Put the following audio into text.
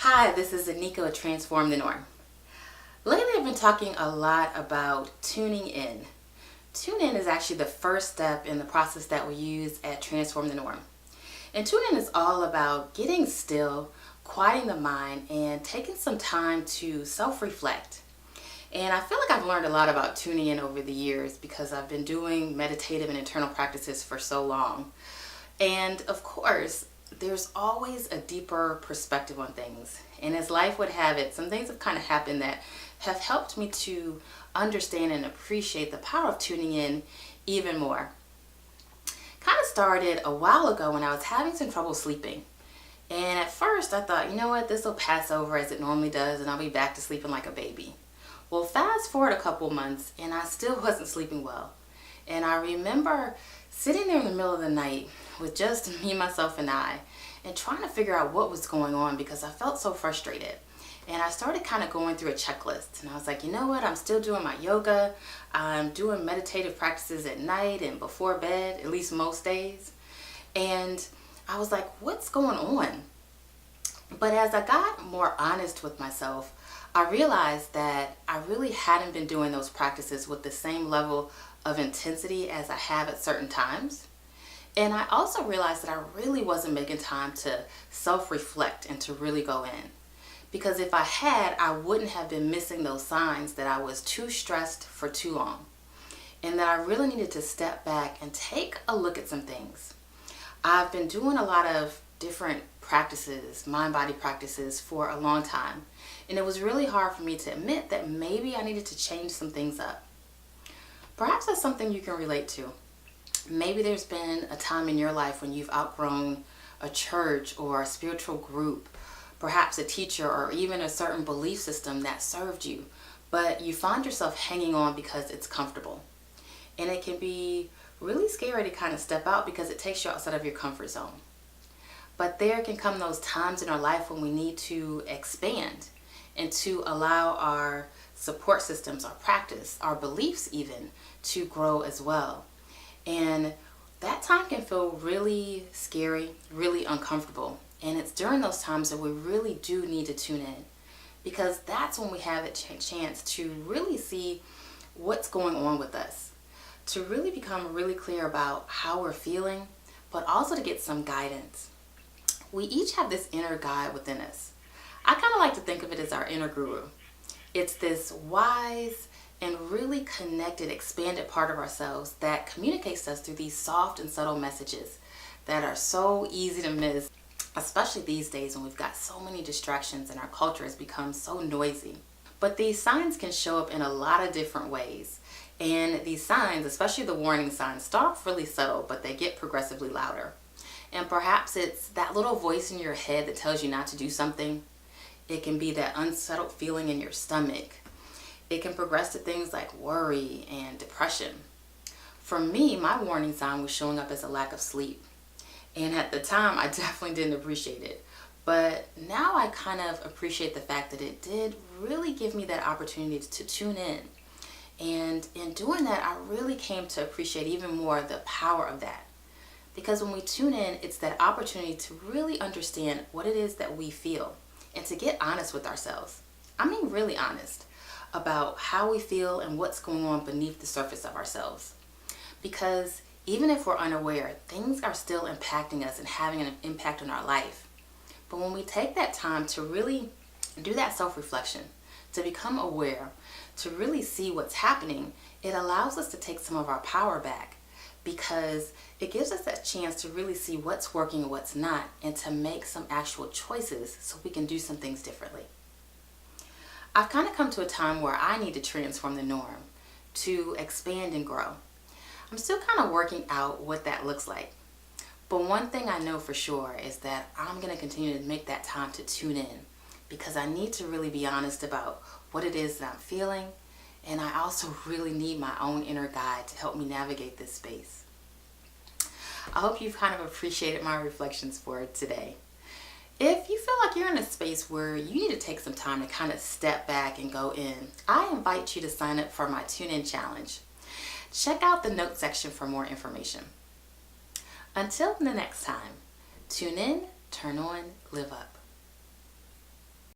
Hi, this is Anika with Transform the Norm. Lately I've been talking a lot about tuning in. Tune in is actually the first step in the process that we use at Transform the Norm. And tune in is all about getting still, quieting the mind, and taking some time to self-reflect. And I feel like I've learned a lot about tuning in over the years because I've been doing meditative and internal practices for so long. And of course, there's always a deeper perspective on things. And as life would have it, some things have kind of happened that have helped me to understand and appreciate the power of tuning in even more. Kind of started a while ago when I was having some trouble sleeping. And at first I thought, you know what, this will pass over as it normally does and I'll be back to sleeping like a baby. Well, fast forward a couple months and I still wasn't sleeping well. And I remember sitting there in the middle of the night with just me, myself, and I, and trying to figure out what was going on because I felt so frustrated. And I started kind of going through a checklist. And I was like, you know what? I'm still doing my yoga. I'm doing meditative practices at night and before bed, at least most days. And I was like, what's going on? But as I got more honest with myself, I realized that I really hadn't been doing those practices with the same level of intensity as I have at certain times. And I also realized that I really wasn't making time to self-reflect and to really go in. Because if I had, I wouldn't have been missing those signs that I was too stressed for too long. And that I really needed to step back and take a look at some things. I've been doing a lot of different practices, mind-body practices, for a long time. And it was really hard for me to admit that maybe I needed to change some things up. Perhaps that's something you can relate to. Maybe there's been a time in your life when you've outgrown a church or a spiritual group, perhaps a teacher or even a certain belief system that served you, but you find yourself hanging on because it's comfortable. And it can be really scary to kind of step out because it takes you outside of your comfort zone. But there can come those times in our life when we need to expand and to allow our support systems, our practice, our beliefs even, to grow as well. And that time can feel really scary, really uncomfortable. And it's during those times that we really do need to tune in, because that's when we have a chance to really see what's going on with us, to really become really clear about how we're feeling, but also to get some guidance. We each have this inner guide within us. I kind of like to think of it as our inner guru. It's this wise and really connected, expanded part of ourselves that communicates to us through these soft and subtle messages that are so easy to miss, especially these days when we've got so many distractions and our culture has become so noisy. But these signs can show up in a lot of different ways. And these signs, especially the warning signs, start off really subtle, but they get progressively louder. And perhaps it's that little voice in your head that tells you not to do something. It can be that unsettled feeling in your stomach. It can progress to things like worry and depression. For me, my warning sign was showing up as a lack of sleep. And at the time, I definitely didn't appreciate it. But now I kind of appreciate the fact that it did really give me that opportunity to tune in. And in doing that, I really came to appreciate even more the power of that. Because when we tune in, it's that opportunity to really understand what it is that we feel and to get honest with ourselves. I mean, really honest about how we feel and what's going on beneath the surface of ourselves. Because even if we're unaware, things are still impacting us and having an impact on our life. But when we take that time to really do that self-reflection, to become aware, to really see what's happening, it allows us to take some of our power back, because it gives us that chance to really see what's working and what's not, and to make some actual choices so we can do some things differently. I've kind of come to a time where I need to transform the norm, to expand and grow. I'm still kind of working out what that looks like. But one thing I know for sure is that I'm going to continue to make that time to tune in, because I need to really be honest about what it is that I'm feeling. And I also really need my own inner guide to help me navigate this space. I hope you've kind of appreciated my reflections for today. If you feel like you're in a space where you need to take some time to kind of step back and go in, I invite you to sign up for my Tune In Challenge. Check out the notes section for more information. Until the next time, tune in, turn on, live up.